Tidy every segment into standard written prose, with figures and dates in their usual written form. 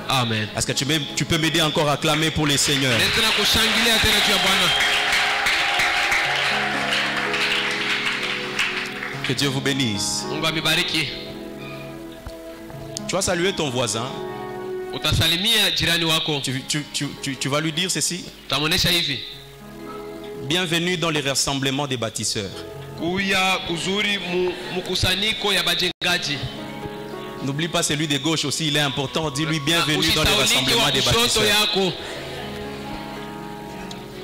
Amen. Est-ce que tu peux m'aider encore à clamer pour les seigneurs? Que Dieu vous bénisse. Tu vas saluer ton voisin. Tu vas lui dire ceci. Bienvenue dans les rassemblements des bâtisseurs. N'oublie pas celui de gauche aussi, il est important. Dis-lui bienvenue dans les rassemblements des bâtisseurs.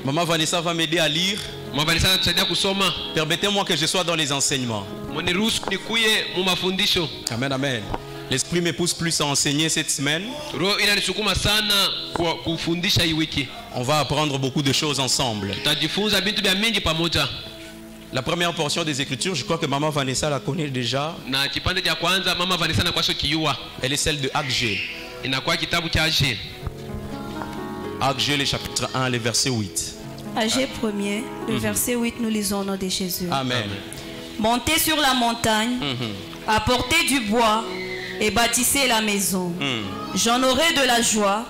Maman Vanessa va m'aider à lire. Permettez-moi que je sois dans les enseignements. Amen, amen. L'esprit me pousse plus à enseigner cette semaine. On va apprendre beaucoup de choses ensemble. La première portion des Écritures, je crois que Maman Vanessa la connaît déjà. Elle est celle de Agé. Agé, le chapitre 1, le verset 8. Agé 1er, le verset 8, nous lisons au nom de Jésus. Amen. Montez sur la montagne, apportez du bois et bâtissez la maison. J'en aurai de la joie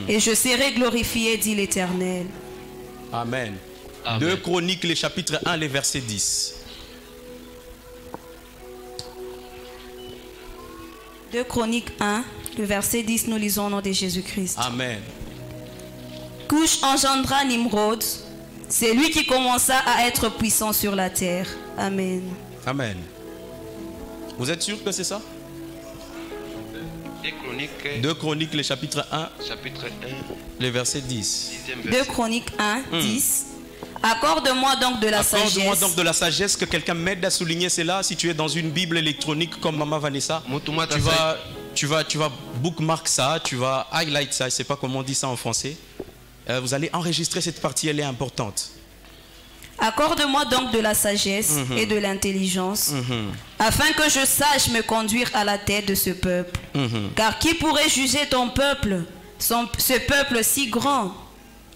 et je serai glorifié, dit l'Éternel. Amen. 2 Chroniques, le chapitre 1, le verset 10. 2 Chroniques 1, le verset 10, nous lisons au nom de Jésus-Christ. Amen. Couche engendra Nimrod, c'est lui qui commença à être puissant sur la terre. Amen. Amen. Vous êtes sûr que c'est ça? 2 Chroniques, le chapitre 1, le verset 10. 2 Chroniques 1, 10. Accorde-moi donc de la sagesse. Accorde-moi donc de la sagesse, que quelqu'un m'aide à souligner cela. Si tu es dans une Bible électronique comme Maman Vanessa, tu vas bookmark ça, tu vas highlight ça, je ne sais pas comment on dit ça en français. Vous allez enregistrer cette partie, elle est importante. Accorde-moi donc de la sagesse et de l'intelligence, afin que je sache me conduire à la tête de ce peuple. Car qui pourrait juger ton peuple, ce peuple si grand?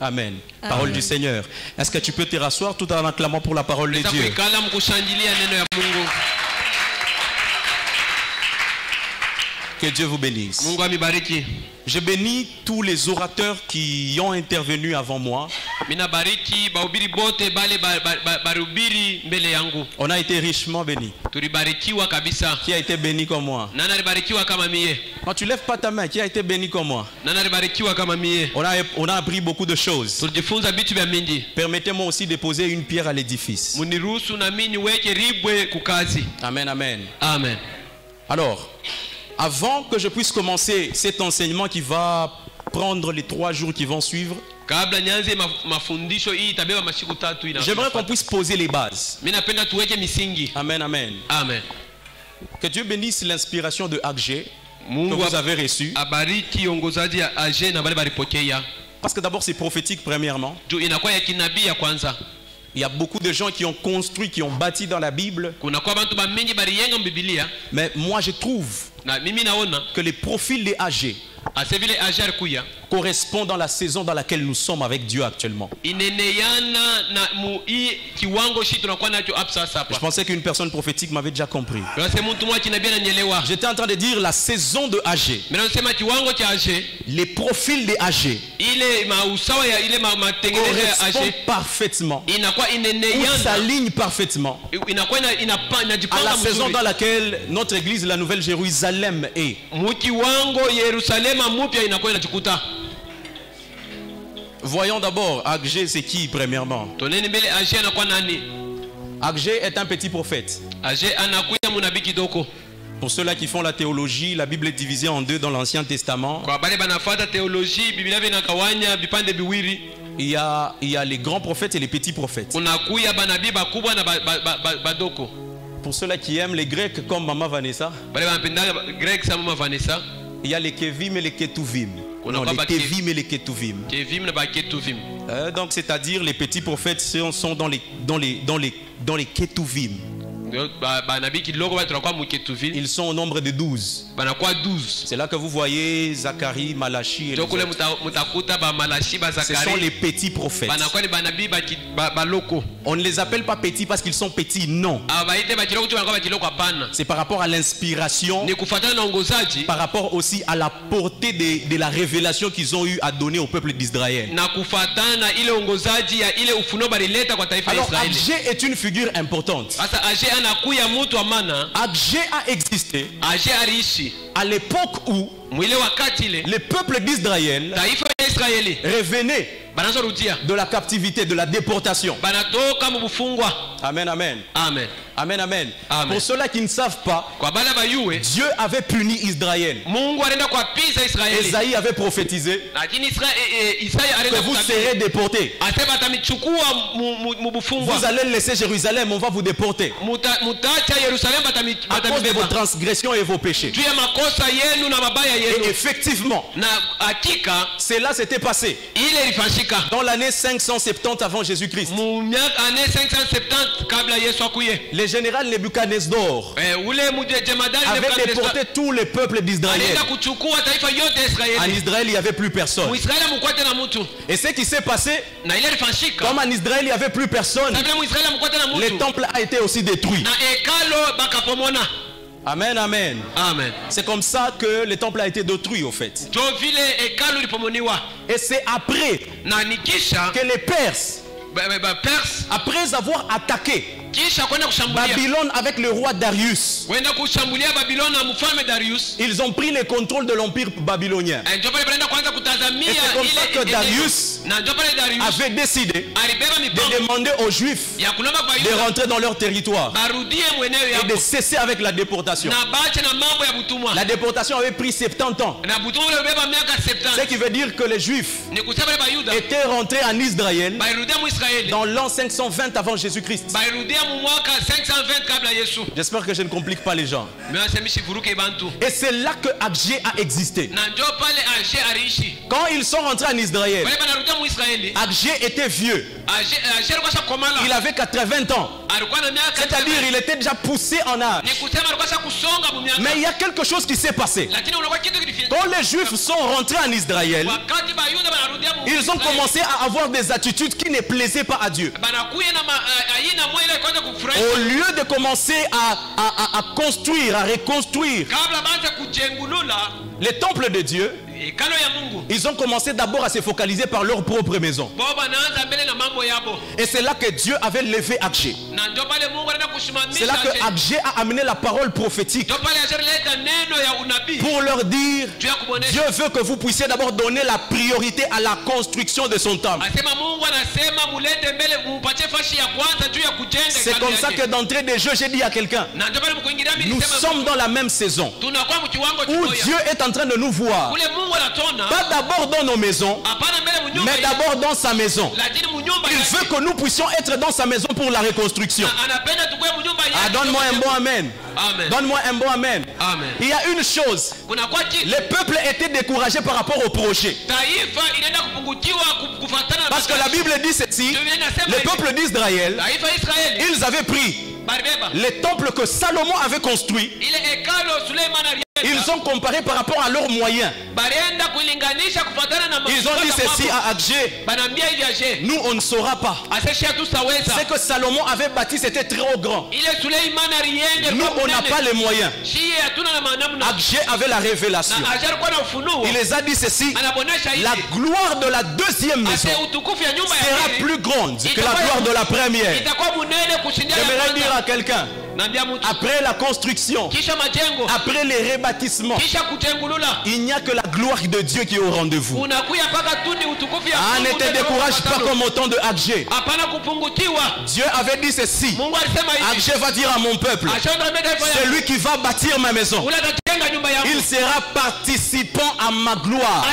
Amen. Parole du Seigneur. Est-ce que tu peux te rasseoir tout en acclamant pour la parole de Dieu? Que Dieu vous bénisse. Je bénis tous les orateurs qui ont intervenu avant moi. On a été richement bénis. Qui a été béni comme moi? Quand tu lèves pas ta main, qui a été béni comme moi? On a appris beaucoup de choses. Permettez-moi aussi de poser une pierre à l'édifice. Amen, amen. Amen. Alors, avant que je puisse commencer cet enseignement qui va prendre les 3 jours qui vont suivre, j'aimerais qu'on puisse poser les bases. Amen, amen. Amen. Que Dieu bénisse l'inspiration de Agé que vous avez reçue. Parce que d'abord c'est prophétique premièrement. Il y a beaucoup de gens qui ont construit, qui ont bâti dans la Bible. Mais moi je trouve que les profils des Agé correspondent dans la saison dans laquelle nous sommes avec Dieu actuellement. Je pensais qu'une personne prophétique m'avait déjà compris. J'étais en train de dire la saison de Agé. Les profils des Agé correspondent parfaitement. Ils s'alignent parfaitement à la saison dans laquelle notre église, la Nouvelle Jérusalem, est. Voyons d'abord, Agé c'est qui premièrement? Agé est un petit prophète. Pour ceux-là qui font la théologie, la Bible est divisée en 2 dans l'Ancien Testament. Il y a les grands prophètes et les petits prophètes. Pour ceux-là qui aiment les Grecs comme Maman Vanessa, il y a les Kevim et les Ketuvim. Non, les Kevim et les Ketuvim. Donc c'est-à-dire les petits prophètes sont dans les Ketuvim. Ils sont au nombre de 12. C'est là que vous voyez Zacharie, Malachi et les autres. Ce sont les petits prophètes. On ne les appelle pas petits parce qu'ils sont petits, non. C'est par rapport à l'inspiration, par rapport aussi à la portée de la révélation qu'ils ont eu à donner au peuple d'Israël. Alors Agé est une figure importante. Agé a existé à l'époque où le peuple d'Israël revenait de la captivité, de la déportation. Amen, amen. Amen. Amen, amen. Pour ceux-là qui ne savent pas, Dieu avait puni Israël. Esaïe avait prophétisé que vous serez déportés. Vous allez laisser Jérusalem, on va vous déporter à cause de vos transgressions et vos péchés. Et effectivement, cela s'était passé dans l'année 570 avant Jésus-Christ. Le général Nebuchadnezzar avait déporté tout le peuple d'Israël. En Israël, il n'y avait plus personne. Et ce qui s'est passé, comme en Israël, il n'y avait plus personne, le temple a été aussi détruit. Amen, amen. Amen. C'est comme ça que le temple a été détruit au fait. Et c'est après que les Perses, après avoir attaqué Babylone avec le roi Darius, ils ont pris le contrôle de l'empire babylonien. Et c'est comme ça que Darius avait décidé de demander aux Juifs de rentrer dans leur territoire et de cesser avec la déportation. La déportation avait pris 70 ans. Ce qui veut dire que les Juifs étaient rentrés en Israël dans l'an 520 avant Jésus-Christ. J'espère que je ne complique pas les gens. Et c'est là que Agé a existé. Quand ils sont rentrés en Israël, Agé était vieux. Il avait 80 ans. C'est-à-dire il était déjà poussé en âge. Mais il y a quelque chose qui s'est passé. Quand les Juifs sont rentrés en Israël, ils ont commencé à avoir des attitudes qui ne plaisaient pas à Dieu. Au lieu de commencer à construire, à reconstruire les temples de Dieu, ils ont commencé d'abord à se focaliser par leur propre maison. Et c'est là que Dieu avait levé Agé. C'est là que Agé a amené la parole prophétique pour leur dire: Dieu veut que vous puissiez d'abord donner la priorité à la construction de son temple. C'est comme ça que d'entrée de jeu, j'ai dit à quelqu'un: nous sommes dans la même saison où Dieu est en train de nous voir. Pas d'abord dans nos maisons, mais d'abord dans sa maison. Il veut que nous puissions être dans sa maison pour la reconstruction. Ah, donne-moi un bon amen. Donne-moi un bon amen. Il y a une chose, le peuple était découragé par rapport au projet. Parce que la Bible dit ceci: le peuple d'Israël, ils avaient pris les temples que Salomon avait construits. Ils ont comparé par rapport à leurs moyens. Ils ont dit ceci à Agé: nous on ne saura pas. Ce que Salomon avait bâti, c'était trop grand. Nous on n'a pas les moyens. Agé avait la révélation. Il les a dit ceci: la gloire de la deuxième maison sera plus grande que la gloire de la première. J'aimerais dire à quelqu'un: après la construction, après les rebâtissements, il n'y a que la gloire de Dieu qui est au rendez-vous. Ah, ne te décourage pas comme au temps de Agé. Dieu avait dit ceci: Agé va dire à mon peuple, celui qui va bâtir ma maison, il sera participant à ma gloire.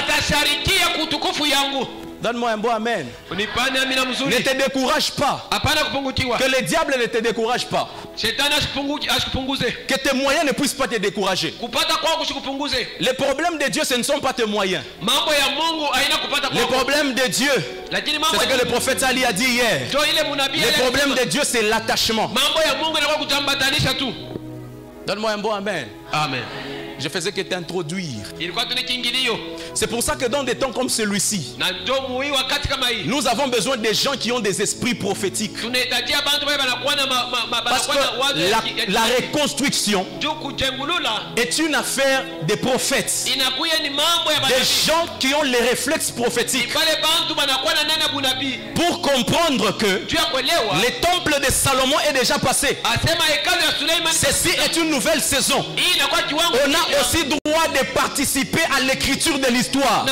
Donne-moi un bon amen. Ne te décourage pas. Que le diable ne te décourage pas. Que tes moyens ne puissent pas te décourager. Les problèmes de Dieu, ce ne sont pas tes moyens. Les problèmes de Dieu, c'est ce que le prophète Ali a dit hier. Les problèmes de Dieu, c'est l'attachement. Donne-moi un bon amen. Amen. Je faisais que t'introduire. C'est pour ça que dans des temps comme celui-ci, nous avons besoin des gens qui ont des esprits prophétiques. Parce que la reconstruction est une affaire des prophètes. Des gens qui ont les réflexes prophétiques. Pour comprendre que le temple de Salomon est déjà passé. Ceci est une nouvelle saison. On a aussi droit de participer à l'écriture de l'histoire.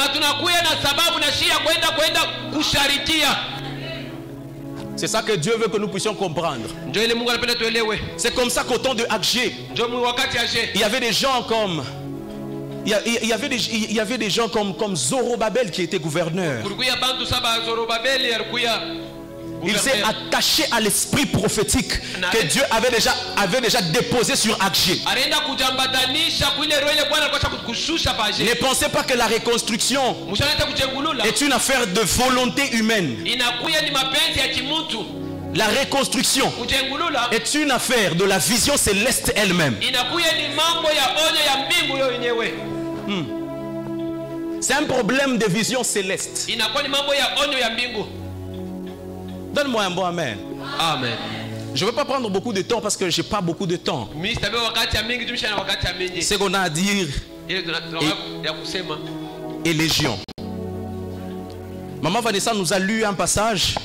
C'est ça que Dieu veut que nous puissions comprendre. C'est comme ça qu'au temps de Agé, il y avait des gens comme il y avait des gens comme Zorobabel qui était gouverneur. Il s'est attaché à l'esprit prophétique que Dieu avait déjà déposé sur Agé. Ne pensez pas que la reconstruction est une affaire de volonté humaine. La reconstruction est une affaire de la vision céleste elle-même. C'est un problème de vision céleste. Donne-moi un bon amen. Amen. Je ne veux pas prendre beaucoup de temps parce que je n'ai pas beaucoup de temps. C'est qu'on a à dire et légion. Maman Vanessa nous a lu un passage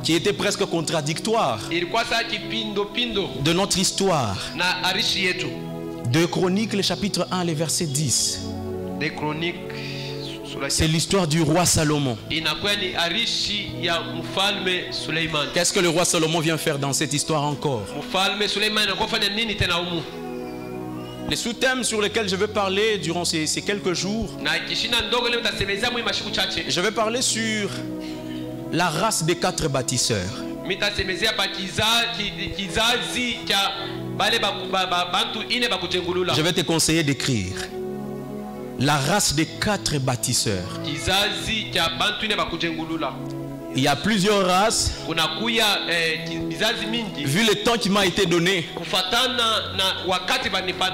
qui était presque contradictoire de notre histoire. 2 Chroniques, le chapitre 1, le verset 10. C'est l'histoire du roi Salomon. Qu'est-ce que le roi Salomon vient faire dans cette histoire encore? Les sous-thèmes sur lesquels je vais parler durant ces quelques jours, je vais parler sur la race des 4 bâtisseurs. Je vais te conseiller d'écrire la race des 4 bâtisseurs. Il y a plusieurs races. Vu le temps qui m'a été donné,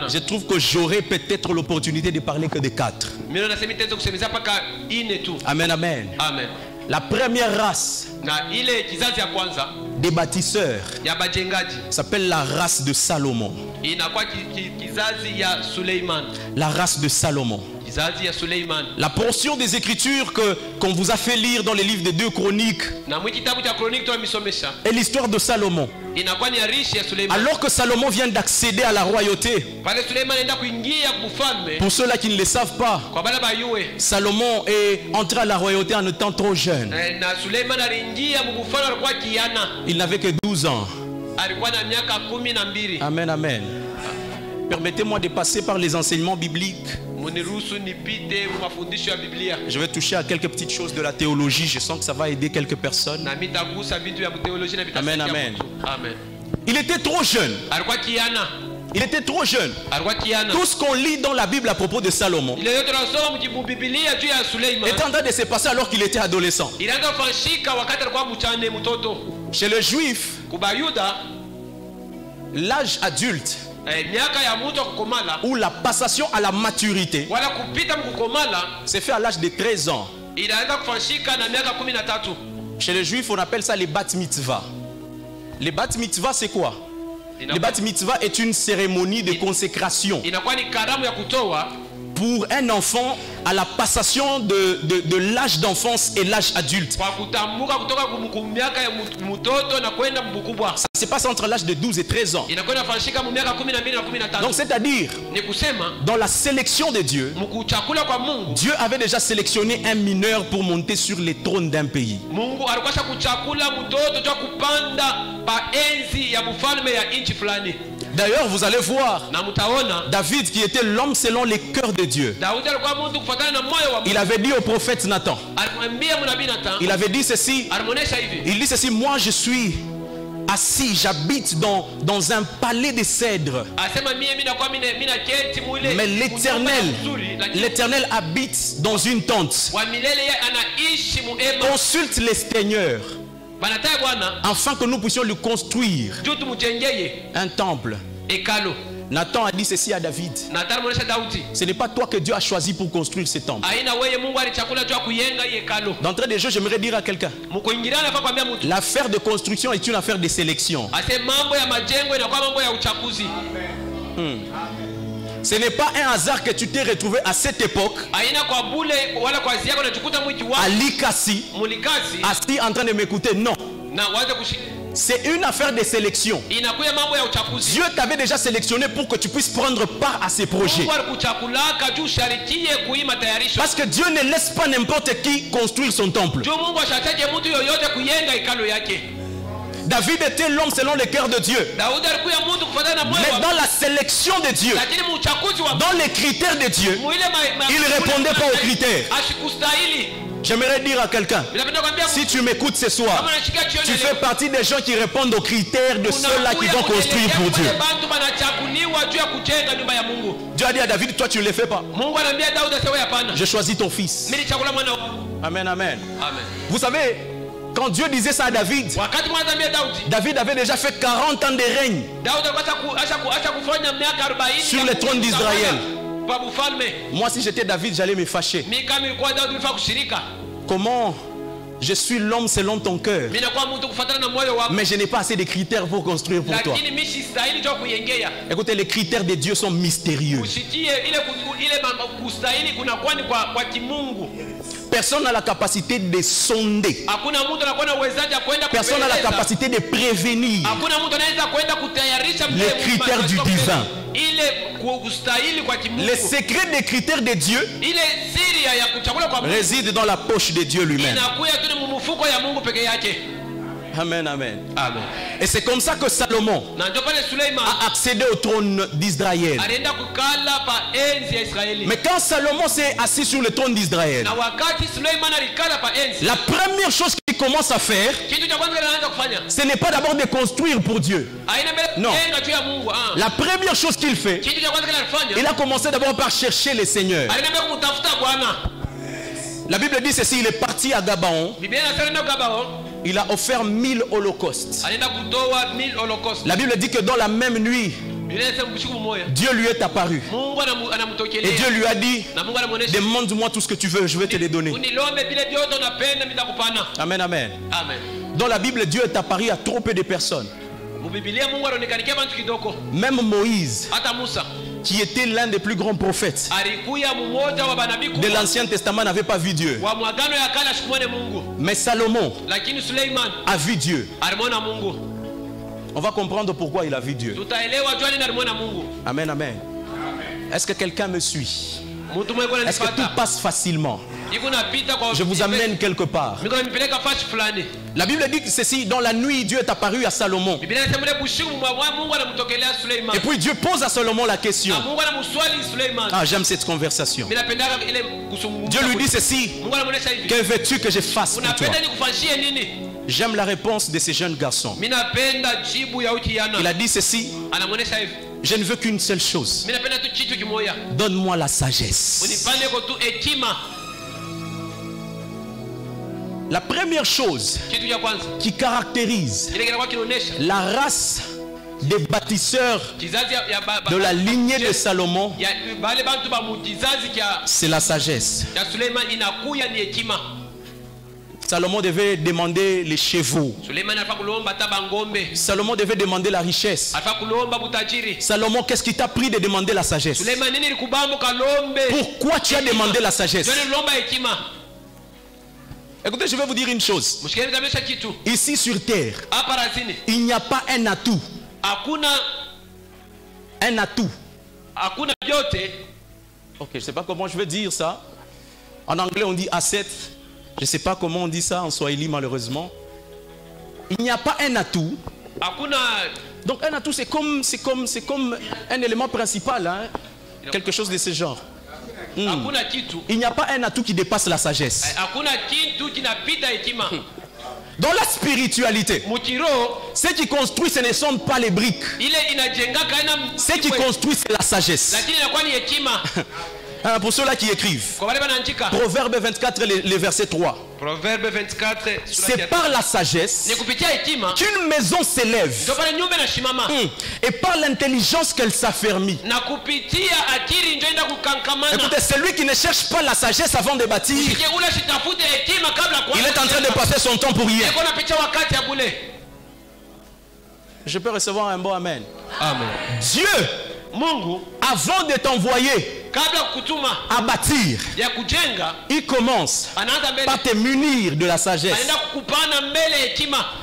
je trouve que j'aurai peut-être l'opportunité de parler que de 4. Amen, amen. Amen. La première race des bâtisseurs s'appelle la race de Salomon. La race de Salomon. La portion des Écritures qu'on vous a fait lire dans les livres des 2 Chroniques est l'histoire de Salomon. Alors que Salomon vient d'accéder à la royauté, pour ceux-là qui ne le savent pas, Salomon est entré à la royauté en étant trop jeune. Il n'avait que 12 ans. Amen, amen. Permettez-moi de passer par les enseignements bibliques. Je vais toucher à quelques petites choses de la théologie. Je sens que ça va aider quelques personnes. Amen, amen. Il était trop jeune. Il était trop jeune. Tout ce qu'on lit dans la Bible à propos de Salomon est en train de se passer alors qu'il était adolescent. Chez les Juifs, l'âge adulte ou la passation à la maturité c'est fait à l'âge de 13 ans. Chez les Juifs, on appelle ça les bat mitzvah. Les bat mitzvah, c'est quoi? Les bat mitzvah est une cérémonie de consécration pour un enfant à la passation de l'âge d'enfance et l'âge adulte. Ça se passe entre l'âge de 12 et 13 ans. Donc c'est-à-dire, dans la sélection de Dieu, Dieu avait déjà sélectionné un mineur pour monter sur les trônes d'un pays. D'ailleurs, vous allez voir David qui était l'homme selon les cœurs de Dieu. Il avait dit au prophète Nathan, il avait dit ceci, il dit ceci: moi je suis assis, j'habite dans un palais de cèdres. Mais l'Éternel habite dans une tente. Consulte les seigneurs afin que nous puissions lui construire un temple. Nathan a dit ceci à David: ce n'est pas toi que Dieu a choisi pour construire ce temple. D'entrée de jeu, j'aimerais dire à quelqu'un, l'affaire de construction est une affaire de sélection. Ce n'est pas un hasard que tu t'es retrouvé à cette époque à Likasi, assis en train de m'écouter. Non. C'est une affaire de sélection. Dieu t'avait déjà sélectionné pour que tu puisses prendre part à ces projets. Parce que Dieu ne laisse pas n'importe qui construire son temple. David était l'homme selon le cœur de Dieu. Mais dans la sélection de Dieu, dans les critères de Dieu, il ne répondait pas aux critères. J'aimerais dire à quelqu'un, si tu m'écoutes ce soir, tu fais partie des gens qui répondent aux critères de ceux-là qui vont construire pour Dieu. Dieu a dit à David, toi tu ne le fais pas. Je choisis ton fils. Amen, amen. Vous savez, quand Dieu disait ça à David, David avait déjà fait 40 ans de règne sur le trône d'Israël. Moi, si j'étais David, j'allais me fâcher. Comment je suis l'homme selon ton cœur, mais je n'ai pas assez de critères pour construire pour toi. Écoutez, les critères de Dieu sont mystérieux. Personne n'a la capacité de sonder. Personne n'a la capacité de prévenir les critères du divin. Les secrets des critères de Dieu résident dans la poche de Dieu lui-même. Amen, amen. Amen. Et c'est comme ça que Salomon a accédé au trône d'Israël. Mais quand Salomon s'est assis sur le trône d'Israël, la première chose qu'il commence à faire, ce n'est pas d'abord de construire pour Dieu. Non. La première chose qu'il fait, il a commencé d'abord par chercher le Seigneur. La Bible dit ceci: il est parti à Gabaon. Il a offert 1000 holocaustes. La Bible dit que dans la même nuit, Dieu lui est apparu. Et Dieu lui a dit: demande-moi tout ce que tu veux, je vais te les donner. Amen, amen. Dans la Bible, Dieu est apparu à trop peu de personnes. Même Moïse, qui était l'un des plus grands prophètes de l'Ancien Testament, n'avait pas vu Dieu. Mais Salomon a vu Dieu. On va comprendre pourquoi il a vu Dieu. Amen, amen. Est-ce que quelqu'un me suit? Est-ce que tout passe facilement? Je vous amène quelque part. La Bible dit ceci: dans la nuit, Dieu est apparu à Salomon. Et puis Dieu pose à Salomon la question. Ah, j'aime cette conversation. Dieu lui dit ceci: que veux-tu que je fasse pour toi? J'aime la réponse de ces jeunes garçons. Il a dit ceci: je ne veux qu'une seule chose. Donne-moi la sagesse. La première chose qui caractérise la race des bâtisseurs de la lignée de Salomon, c'est la sagesse. Salomon devait demander les chevaux. Salomon devait demander la richesse. Salomon, qu'est-ce qui t'a pris de demander la sagesse? Pourquoi tu as demandé la sagesse? Écoutez, je vais vous dire une chose. Ici sur terre, il n'y a pas un atout. Un atout. Ok, je ne sais pas comment je vais dire ça. En anglais, on dit asset. Je ne sais pas comment on dit ça en swahili, malheureusement. Il n'y a pas un atout Donc un atout, c'est comme un élément principal, hein? Quelque chose de ce genre. Il n'y a pas un atout qui dépasse la sagesse. Dans la spiritualité, ce qui construit, ce ne sont pas les briques. Ce qui construit, c'est la sagesse. Pour ceux-là qui écrivent, Proverbe 24, le verset 3. Proverbe 24, c'est par la sagesse qu'une maison s'élève et par l'intelligence qu'elle s'affermit. Écoutez, celui qui ne cherche pas la sagesse avant de bâtir, il est en train de passer son temps pour rien. Je peux recevoir un bon amen. Amen. Dieu, avant de t'envoyer à bâtir, il commence par te munir de la sagesse.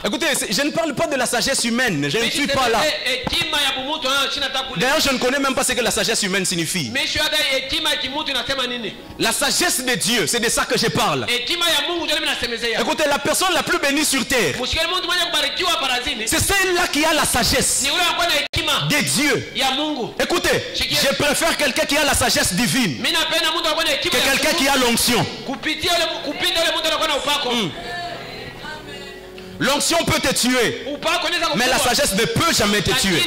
Écoutez, je ne parle pas de la sagesse humaine, je ne suis pas là. D'ailleurs, je ne connais même pas ce que la sagesse humaine signifie. La sagesse de Dieu, c'est de ça que je parle. Écoutez, la personne la plus bénie sur terre, c'est celle-là qui a la sagesse de Dieu. Écoutez, je préfère quelqu'un qui a la sagesse divine que quelqu'un qui a l'onction. L'onction peut te tuer, mais la sagesse ne peut jamais te tuer.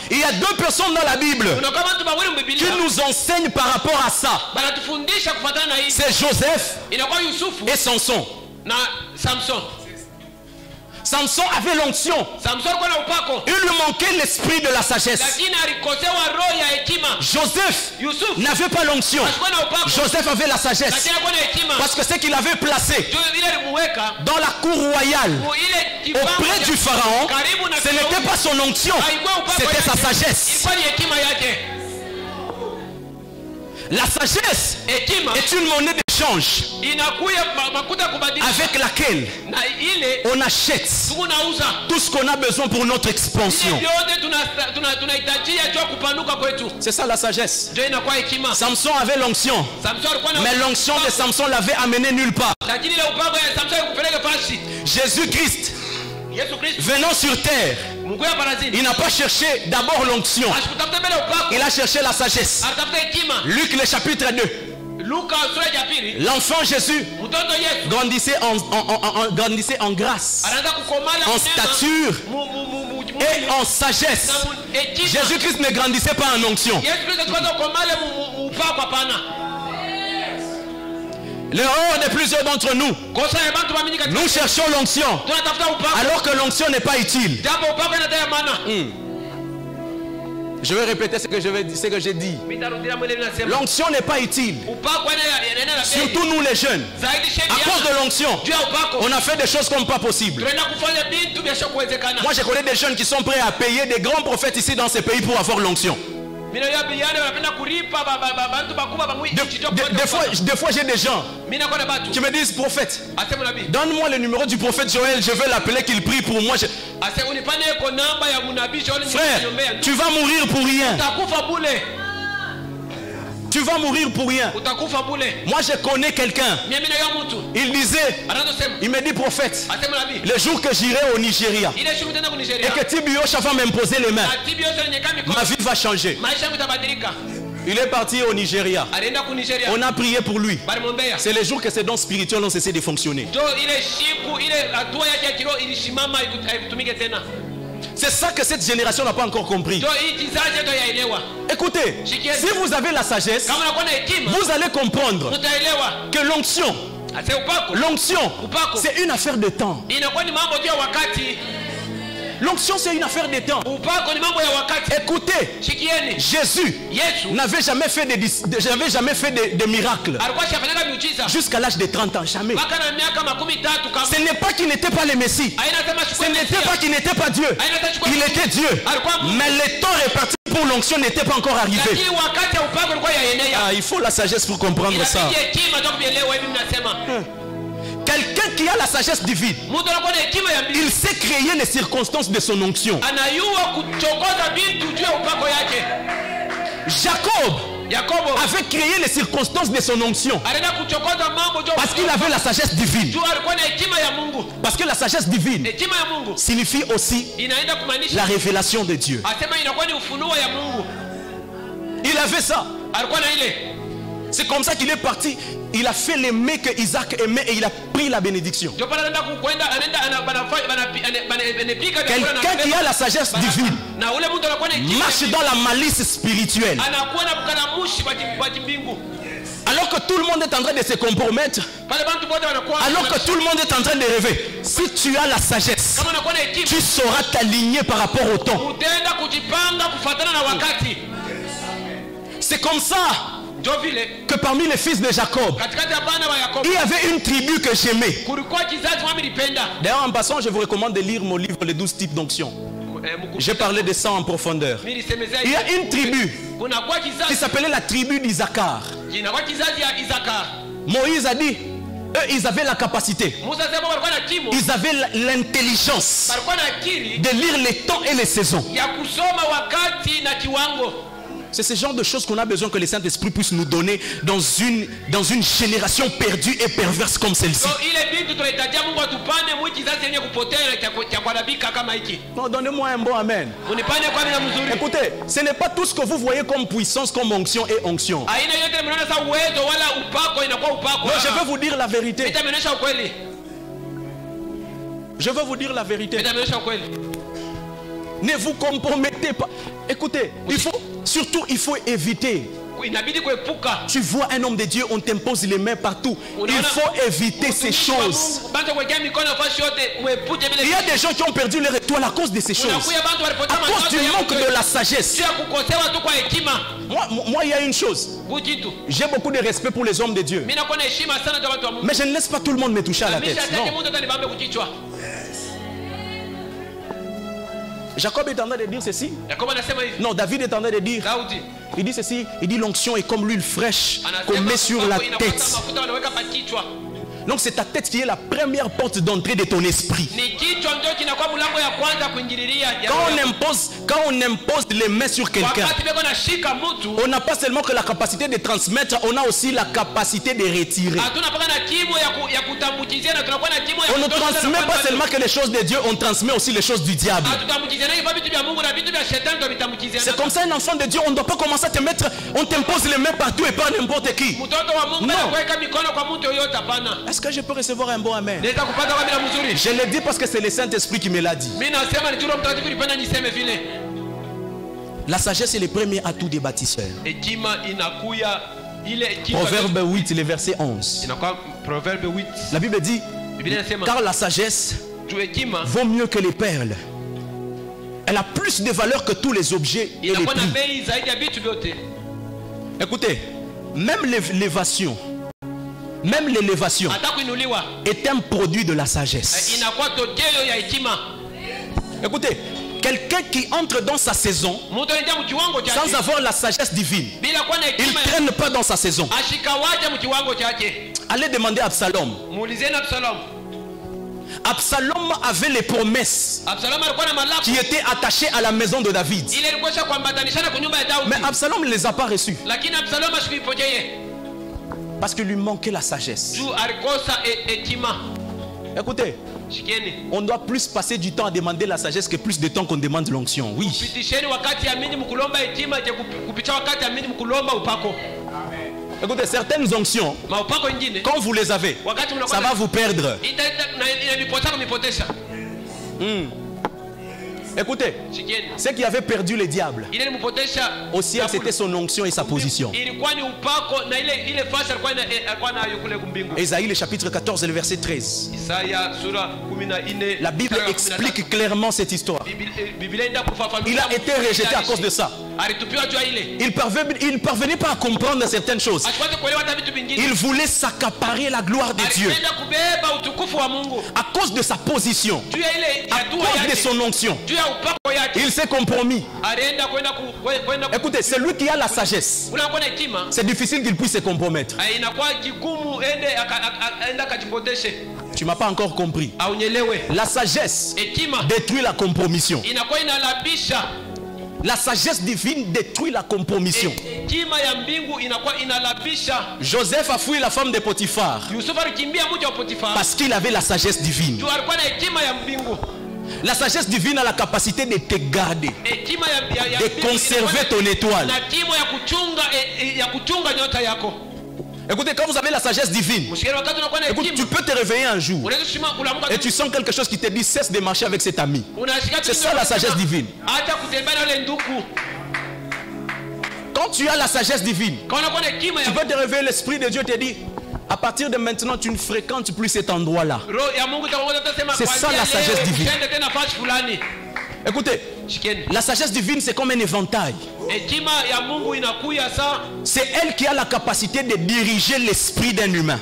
Il y a deux personnes dans la Bible qui nous enseignent par rapport à ça. C'est Joseph et Samson. Samson avait l'onction. Il lui manquait l'esprit de la sagesse. Joseph n'avait pas l'onction. Joseph avait la sagesse. Parce que ce qu'il avait placé dans la cour royale auprès du pharaon, ce n'était pas son onction, c'était sa sagesse. La sagesse est une monnaie d'échange avec laquelle on achète tout ce qu'on a besoin pour notre expansion. C'est ça la sagesse. Samson avait l'onction, mais l'onction de Samson l'avait amené nulle part. Jésus-Christ venant sur terre, il n'a pas cherché d'abord l'onction, il a cherché la sagesse. Luc le chapitre 2. L'enfant Jésus grandissait en grâce, en stature et en sagesse. Jésus-Christ ne grandissait pas en onction. L'erreur de plusieurs d'entre nous, nous cherchons l'onction alors que l'onction n'est pas utile. Je vais répéter ce que j'ai dit. L'onction n'est pas utile. Surtout nous les jeunes. À cause de l'onction, on a fait des choses comme pas possible. Moi je connais des jeunes qui sont prêts à payer des grands prophètes ici dans ces pays pour avoir l'onction. Des fois j'ai des gens qui me disent prophète, donne-moi le numéro du prophète Joël, je vais l'appeler qu'il prie pour moi. Frère, tu vas mourir pour rien. Tu vas mourir pour rien. Moi je connais quelqu'un. Il disait, il me dit prophète, le jour que j'irai au Nigeria et que Tibi Osha va m'imposer les mains, ma vie va changer. Il est parti au Nigeria. On a prié pour lui. C'est le jour que ses dons spirituels ont cessé de fonctionner. C'est ça que cette génération n'a pas encore compris. Écoutez, si vous avez la sagesse, vous allez comprendre que l'onction, c'est une affaire de temps. L'onction, c'est une affaire de temps. Écoutez, Jésus n'avait jamais fait de miracles jusqu'à l'âge de 30 ans. Jamais. Ce n'est pas qu'il n'était pas le Messie. Ce n'était pas qu'il n'était pas Dieu. Il était Dieu. Mais le temps réparti pour l'onction n'était pas encore arrivé. Il faut la sagesse pour comprendre ça. Quelqu'un qui a la sagesse divine, il sait créer les circonstances de son onction. Jacob avait créé les circonstances de son onction. Parce qu'il avait la sagesse divine. Parce que la sagesse divine signifie aussi la révélation de Dieu. Il avait ça. C'est comme ça qu'il est parti. Il a fait les mets que Isaac aimait et il a pris la bénédiction. Quelqu'un qui a la sagesse divine marche dans la malice spirituelle. Alors que tout le monde est en train de se compromettre, alors que tout le monde est en train de rêver, si tu as la sagesse, tu sauras t'aligner par rapport au temps. C'est comme ça que parmi les fils de Jacob, il y avait une tribu que j'aimais. D'ailleurs, en passant, je vous recommande de lire mon livre Les 12 types d'onction. J'ai parlé de ça en profondeur. Il y a une tribu qui s'appelait la tribu d'Isaacar. Moïse a dit, eux, ils avaient la capacité, ils avaient l'intelligence de lire les temps et les saisons. C'est ce genre de choses qu'on a besoin que le Saint-Esprit puisse nous donner dans une génération perdue et perverse comme celle-ci. Non, donnez-moi un bon amen. Écoutez, ce n'est pas tout ce que vous voyez comme puissance, comme onction et onction. Non, je veux vous dire la vérité. Je veux vous dire la vérité. Ne vous compromettez pas. Écoutez, il faut éviter. Tu vois un homme de Dieu, on t'impose les mains partout. Il faut éviter ces choses. Il y a des gens qui ont perdu leur étoile à cause de ces choses. À cause du manque de la sagesse. Moi, il y a une chose. J'ai beaucoup de respect pour les hommes de Dieu. Mais je ne laisse pas tout le monde me toucher à la tête. Non. Jacob est en train de dire ceci. Non, David est en train de dire. Il dit ceci. Il dit l'onction est comme l'huile fraîche qu'on met sur la tête. Donc c'est ta tête qui est la première porte d'entrée de ton esprit. Quand on impose les mains sur quelqu'un, on n'a pas seulement que la capacité de transmettre, on a aussi la capacité de retirer. On ne transmet pas seulement que les choses de Dieu, on transmet aussi les choses du diable. C'est comme ça un enfant de Dieu, on ne doit pas commencer à te mettre, on t'impose les mains partout et pas n'importe qui. Non. Est-ce que je peux recevoir un bon amen? Je le dis parce que c'est le Saint-Esprit qui me l'a dit. La sagesse est le premier atout des bâtisseurs. Proverbe 8, le verset 11. La Bible dit, car la sagesse vaut mieux que les perles. Elle a plus de valeur que tous les objets et les prix. Écoutez, même l'élévation est un produit de la sagesse. Écoutez, quelqu'un qui entre dans sa saison sans avoir la sagesse divine, il ne traîne pas dans sa saison. Allez demander à Absalom. Absalom avait les promesses qui étaient attachées à la maison de David. Mais Absalom ne les a pas reçues. Parce qu'il lui manquait la sagesse. Écoutez, on doit plus passer du temps à demander la sagesse que plus de temps qu'on demande l'onction. Oui. Écoutez, certaines onctions, quand vous les avez, ça va vous perdre. Écoutez, ce qui avait perdu le diable au ciel, c'était son onction et sa position. Ésaïe, le chapitre 14, le verset 13. La Bible explique clairement cette histoire. Il a été rejeté à cause de ça. Il ne parvenait pas à comprendre certaines choses. Il voulait s'accaparer la gloire de Dieu. À cause de sa position, à cause de son onction, il s'est compromis. Écoutez, c'est lui qui a la sagesse. C'est difficile qu'il puisse se compromettre. Tu ne m'as pas encore compris. La sagesse détruit la compromission. La sagesse divine détruit la compromission. Joseph a fui la femme de Potiphar parce qu'il avait la sagesse divine. La sagesse divine a la capacité de te garder, de conserver ton étoile. Écoutez, quand vous avez la sagesse divine, écoute, tu peux te réveiller un jour et tu sens quelque chose qui te dit cesse de marcher avec cet ami. C'est ça la sagesse divine. Quand tu as la sagesse divine, tu peux te réveiller, l'Esprit de Dieu te dit à partir de maintenant tu ne fréquentes plus cet endroit-là. C'est ça la sagesse divine. Écoutez, la sagesse divine c'est comme un éventail. C'est elle qui a la capacité de diriger l'esprit d'un humain.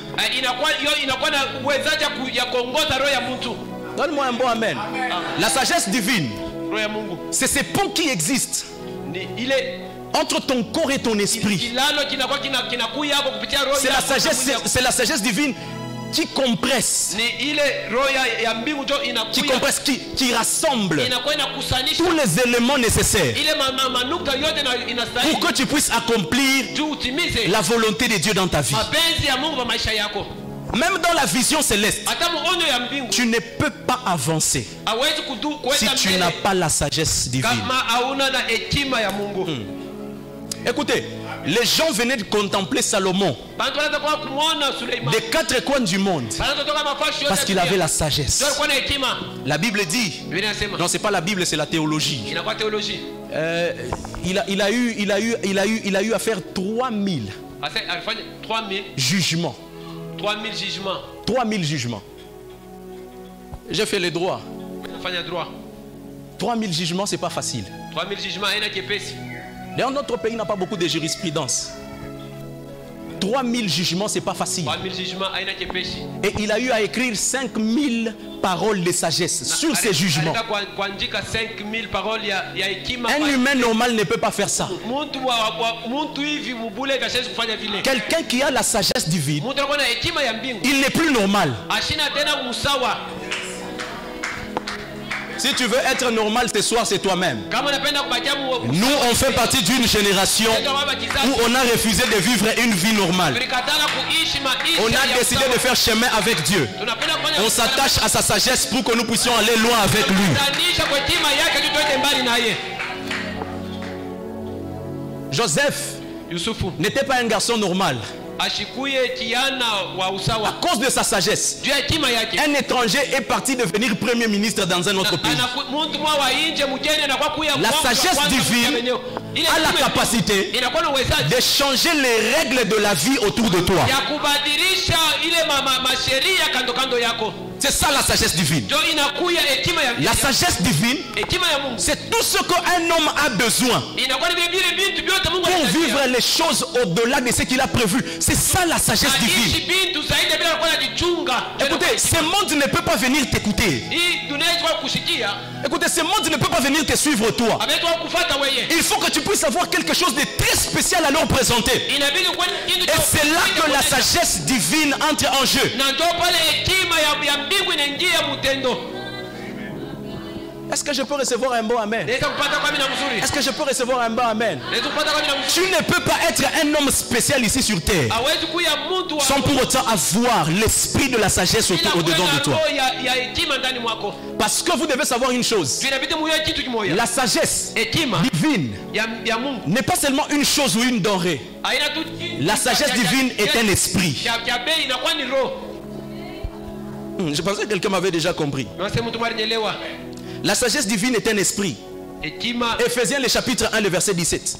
Donne-moi un bon amen. La sagesse divine, c'est ce pont qui existe entre ton corps et ton esprit. C'est la sagesse divine qui compresse, qui rassemble tous les éléments nécessaires pour que tu puisses accomplir la volonté de Dieu dans ta vie. Même dans la vision céleste, tu ne peux pas avancer si tu n'as pas la sagesse divine. Écoutez, les gens venaient de contempler Salomon des quatre coins du monde parce qu'il avait la sagesse. La Bible dit, non, c'est pas la Bible, c'est la théologie. Il a eu à faire 3000 jugements. 3000 jugements. J'ai fait les droits. 3000 jugements, c'est pas facile. D'ailleurs, notre pays n'a pas beaucoup de jurisprudence. 3000 jugements, c'est pas facile. Et il a eu à écrire 5000 paroles de sagesse sur ces jugements. Un humain normal ne peut pas faire ça. Quelqu'un qui a la sagesse divine, il n'est plus normal. Si tu veux être normal ce soir, c'est toi-même. Nous, on fait partie d'une génération où on a refusé de vivre une vie normale. On a décidé de faire chemin avec Dieu. On s'attache à sa sagesse pour que nous puissions aller loin avec lui. Joseph n'était pas un garçon normal. À cause de sa sagesse, un étranger est parti devenir premier ministre dans un autre pays. La sagesse divine a la capacité de changer les règles de la vie autour de toi. C'est ça la sagesse divine. La sagesse divine, c'est tout ce qu'un homme a besoin pour vivre les choses au-delà de ce qu'il a prévu. C'est ça la sagesse divine. Écoutez, ce monde ne peut pas venir t'écouter. Écoutez, ce monde ne peut pas venir te suivre toi. Il faut que tu puisses avoir quelque chose de très spécial à leur présenter. Et c'est là que la sagesse divine entre en jeu. Est-ce que je peux recevoir un bon amen? Est-ce que je peux recevoir un bon amen? Tu ne peux pas être un homme spécial ici sur terre sans pour autant avoir l'esprit de la sagesse au-dedans de toi. Parce que vous devez savoir une chose. La sagesse divine n'est pas seulement une chose ou une denrée. La sagesse divine est un esprit. Je pensais que quelqu'un m'avait déjà compris. La sagesse divine est un esprit. Éphésiens le chapitre 1, le verset 17.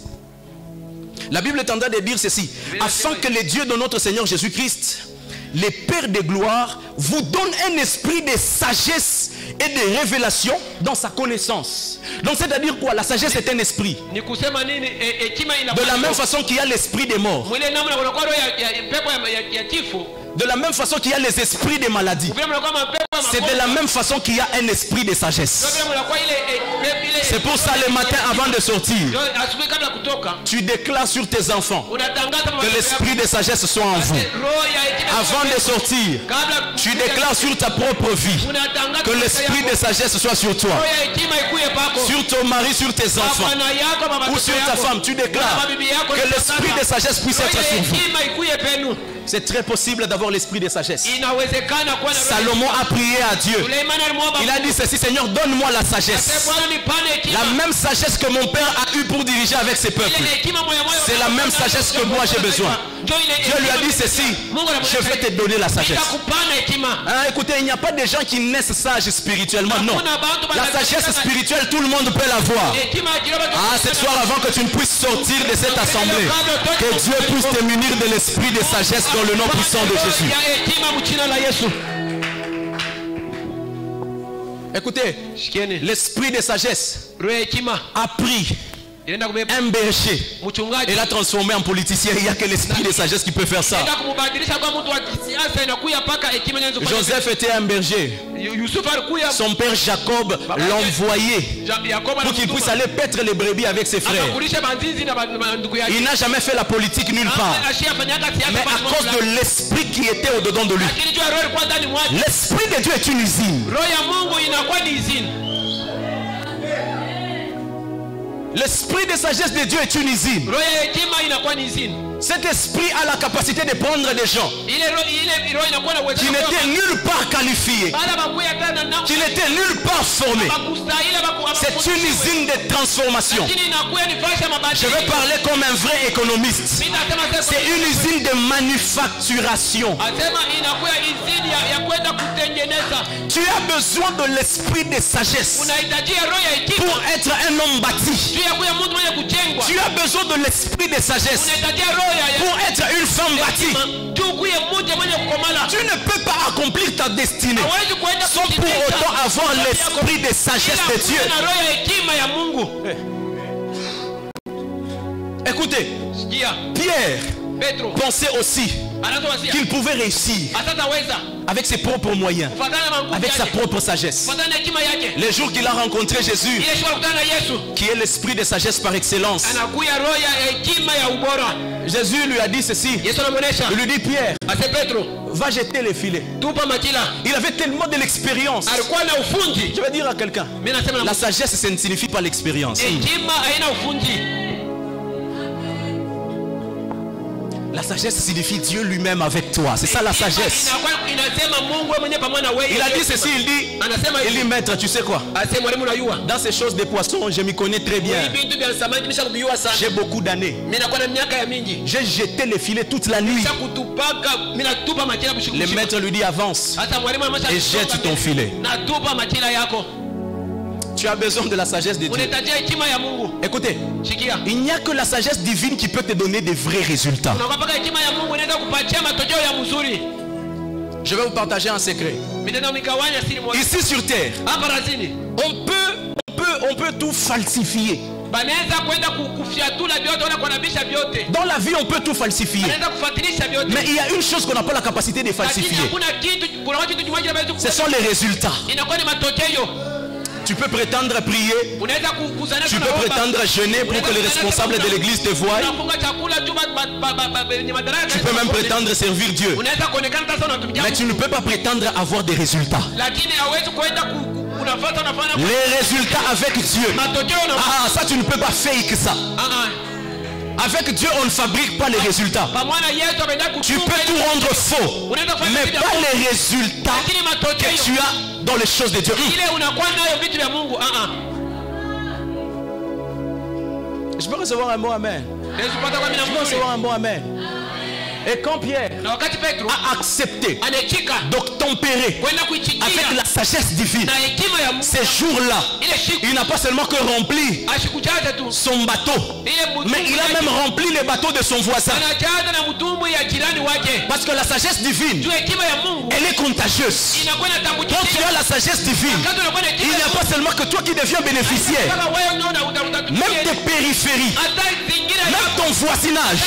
La Bible est en train de dire ceci: afin que le Dieu de notre Seigneur Jésus-Christ, le Père de gloire, vous donne un esprit de sagesse et de révélation dans sa connaissance. Donc c'est-à-dire quoi? La sagesse est un esprit. De la même façon qu'il y a l'esprit des morts, de la même façon qu'il y a les esprits des maladies, c'est de la même façon qu'il y a un esprit de sagesse. C'est pour ça le matin avant de sortir, tu déclares sur tes enfants que l'esprit de sagesse soit en vous. Avant de sortir, tu déclares sur ta propre vie que l'esprit de sagesse soit sur toi, sur ton mari, sur tes enfants ou sur ta femme. Tu déclares que l'esprit de sagesse puisse être sur vous. C'est très possible d'avoir l'esprit de sagesse. Salomon a prié à Dieu. Il a dit ceci: Seigneur, donne-moi la sagesse. La même sagesse que mon père a eue pour diriger avec ses peuples. C'est la même sagesse que moi j'ai besoin. Dieu lui a dit ceci: je vais te donner la sagesse. Écoutez, il n'y a pas de gens qui naissent sages spirituellement. Non. La sagesse spirituelle, tout le monde peut l'avoir. Ce soir, avant que tu ne puisses sortir de cette assemblée, que Dieu puisse te munir de l'esprit de sagesse dans le nom puissant de Jésus. Écoutez, l'esprit de sagesse a pris un berger et l'a transformé en politicien. Il n'y a que l'esprit de sagesse qui peut faire ça. Joseph était un berger. Son père Jacob l'envoyait pour qu'il puisse aller paître les brebis avec ses frères. Il n'a jamais fait la politique nulle part. Mais à cause de l'esprit qui était au-dedans de lui. L'esprit de Dieu est une usine. L'esprit de sagesse de Dieu est une usine. Cet esprit a la capacité de prendre des gens qui n'étaient nulle part qualifiés, qui n'étaient nulle part formés. C'est une usine de transformation. Je vais parler comme un vrai économiste. C'est une usine de manufacturation. Tu as besoin de l'esprit de sagesse pour être un homme bâti. Tu as besoin de l'esprit de sagesse pour être une femme bâtie. Tu ne peux pas accomplir ta destinée sans pour autant avoir l'esprit de sagesse de Dieu. Écoutez, Pierre pensait aussi qu'il pouvait réussir avec ses propres moyens, avec sa propre sagesse. Le jour qu'il a rencontré Jésus, qui est l'esprit de sagesse par excellence, Jésus lui a dit ceci. Il lui dit: Pierre, va jeter les filets. Il avait tellement de l'expérience. Je vais dire à quelqu'un, la sagesse, ça ne signifie pas l'expérience. La sagesse signifie Dieu lui-même avec toi. C'est ça la sagesse. Il a dit ceci, il dit, maître, tu sais quoi? Dans ces choses des poissons, je m'y connais très bien. J'ai beaucoup d'années. J'ai jeté les filets toute la nuit. Le maître lui dit: avance et jette ton filet. Tu as besoin de la sagesse de Dieu. Écoutez, il n'y a que la sagesse divine qui peut te donner des vrais résultats. Je vais vous partager un secret. Ici sur terre, on peut tout falsifier. Dans la vie, on peut tout falsifier. Mais il y a une chose qu'on n'a pas la capacité de falsifier. Ce sont les résultats. Tu peux prétendre prier, tu peux prétendre jeûner pour que les responsables de l'église te voient. Tu peux même prétendre servir Dieu. Mais tu ne peux pas prétendre avoir des résultats. Les résultats avec Dieu, ça tu ne peux pas fake ça. Avec Dieu, on ne fabrique pas les résultats. Tu peux tout rendre faux, mais pas les résultats que tu as dans les choses de Dieu. Je peux recevoir un mot amen. Je peux recevoir un mot amen. Et quand Pierre a accepté d'obtempérer avec la sagesse divine, ces jours-là, il n'a pas seulement que rempli son bateau, mais il a même rempli les bateaux de son voisin. Parce que la sagesse divine, elle est contagieuse. Quand tu as la sagesse divine, il n'y a pas seulement que toi qui deviens bénéficiaire, même tes périphéries, même ton voisinage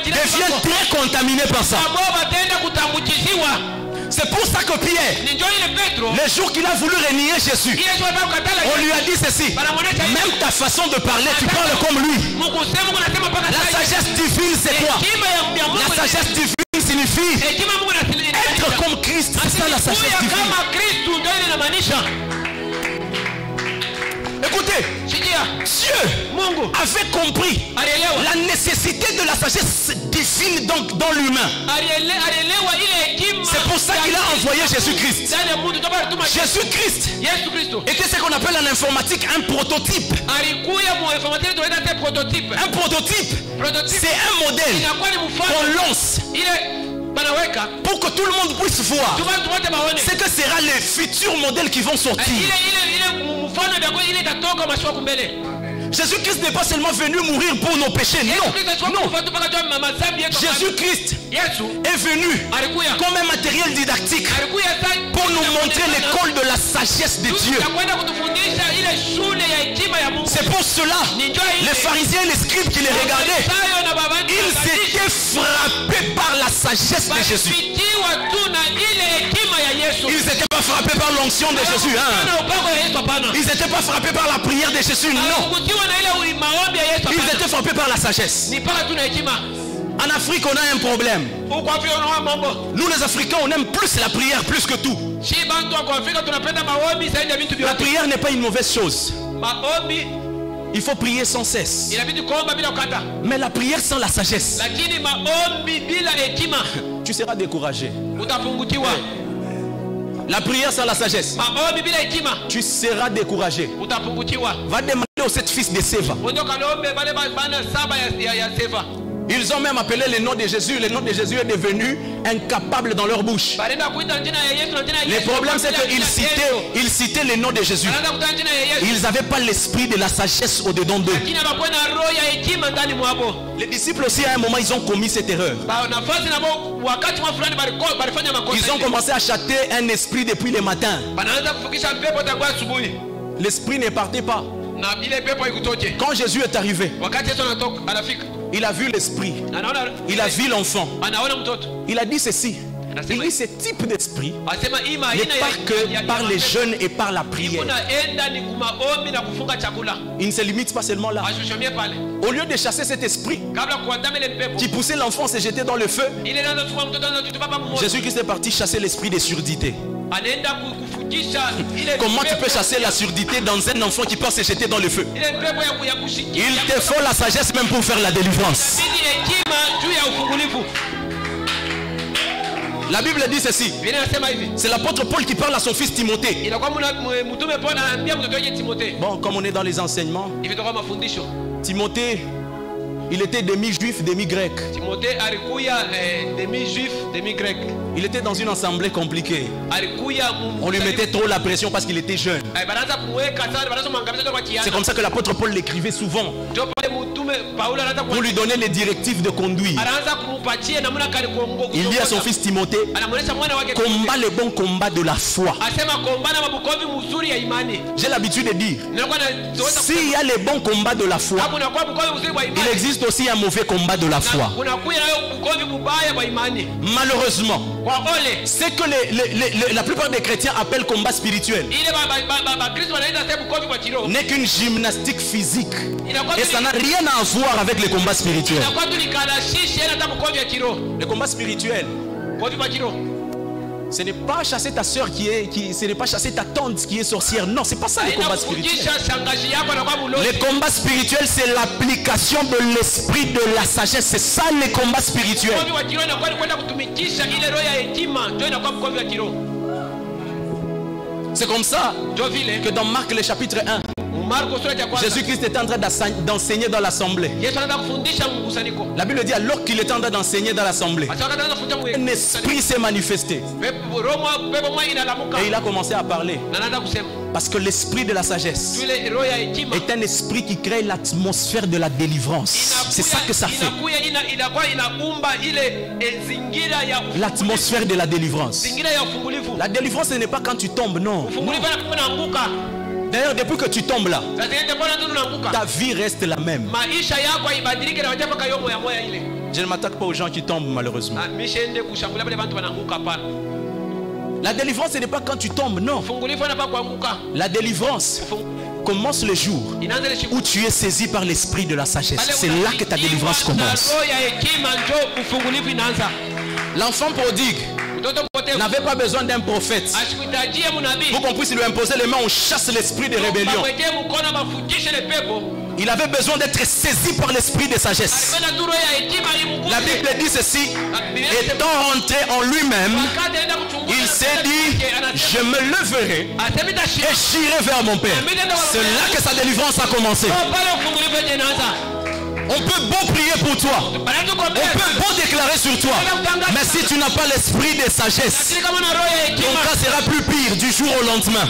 devient très contaminé par ça. C'est pour ça que Pierre, le jour qu'il a voulu renier Jésus, on lui a dit ceci: même ta façon de parler, tu parles comme lui. La sagesse divine, c'est quoi? La sagesse divine signifie être comme Christ. C'est ça la sagesse divine. Écoutez, Dieu avait compris la nécessité de la sagesse divine dans l'humain. C'est pour ça qu'il a envoyé Jésus-Christ. Jésus-Christ était ce qu'on appelle en informatique un prototype. Un prototype, c'est un modèle qu'on lance pour que tout le monde puisse voir ce que sera les futurs modèles qui vont sortir. Jésus-Christ n'est pas seulement venu mourir pour nos péchés, non. Jésus-Christ est venu comme un matériel didactique pour nous montrer l'école de la sagesse de Dieu. C'est pour cela, les pharisiens et les scribes qui les regardaient, ils étaient frappés par la sagesse de Jésus. Ils n'étaient pas frappés par l'onction de Jésus, hein. Ils n'étaient pas frappés par la prière de Jésus, non. Ils étaient frappés par la sagesse. En Afrique, on a un problème. Nous les Africains, on aime plus la prière plus que tout. La prière n'est pas une mauvaise chose. Il faut prier sans cesse. Mais la prière sans la sagesse, tu seras découragé. La prière sans la sagesse, tu seras découragé. Va demander aux 7 fils de Séva. Ils ont même appelé le nom de Jésus. Le nom de Jésus est devenu incapable dans leur bouche. Le problème, c'est qu'ils citaient le nom de Jésus. Ils n'avaient pas l'esprit de la sagesse au-dedans d'eux. Les disciples aussi, à un moment, ils ont commis cette erreur. Ils ont commencé à châter un esprit depuis le matin. L'esprit ne partait pas. Quand Jésus est arrivé, il a vu l'esprit, il a vu l'enfant. Il a dit ceci: il dit ce type d'esprit n'est pas que par les jeûnes et par la prière. Il ne se limite pas seulement là. Au lieu de chasser cet esprit qui poussait l'enfant à se jeter dans le feu, Jésus-Christ est parti chasser l'esprit de surdité. Comment tu peux chasser la surdité dans un enfant qui peut se jeter dans le feu? Il te faut la sagesse même pour faire la délivrance. La Bible dit ceci. C'est l'apôtre Paul qui parle à son fils Timothée. Bon, comme on est dans les enseignements, Timothée, il était demi-juif, demi-grec. Il était dans une assemblée compliquée. On lui mettait trop la pression parce qu'il était jeune. C'est comme ça que l'apôtre Paul l'écrivait souvent, pour lui donner les directives de conduire. Il dit à son fils Timothée: combat le bon combat de la foi. J'ai l'habitude de dire, s'il y a le bon combat de la foi, il existe aussi un mauvais combat de la foi. Malheureusement, ce que la plupart des chrétiens appellent combat spirituel n'est qu'une gymnastique physique. Et ça n'a rien à voir avec le combat spirituel. Le combat spirituel, ce n'est pas chasser ta soeur ce n'est pas chasser ta tante qui est sorcière. Non, c'est pas ça le combat spirituel. Le combat spirituel, c'est l'application de l'esprit de la sagesse. C'est ça le combat spirituel. C'est comme ça que dans Marc le chapitre 1, Jésus-Christ était en train d'enseigner dans l'assemblée. La Bible dit, alors qu'il était en train d'enseigner dans l'assemblée, un esprit s'est manifesté. Et il a commencé à parler. Parce que l'esprit de la sagesse est un esprit qui crée l'atmosphère de la délivrance. C'est ça que ça fait. L'atmosphère de la délivrance. La délivrance, ce n'est pas quand tu tombes, non. D'ailleurs, depuis que tu tombes là, ta vie reste la même. Je ne m'attaque pas aux gens qui tombent, malheureusement. La délivrance, ce n'est pas quand tu tombes, non. La délivrance commence le jour où tu es saisi par l'esprit de la sagesse. C'est là que ta délivrance commence. L'enfant prodigue n'avait pas besoin d'un prophète pour qu'on puisse lui imposer les mains. On chasse l'esprit de rébellion. Il avait besoin d'être saisi par l'esprit de sagesse. La Bible dit ceci: étant rentré en lui-même, il s'est dit, je me leverai et j'irai vers mon Père. C'est là que sa délivrance a commencé. On peut beau prier pour toi, on peut beau déclarer sur toi, mais si tu n'as pas l'esprit de sagesse, ton cas sera plus pire du jour au lendemain.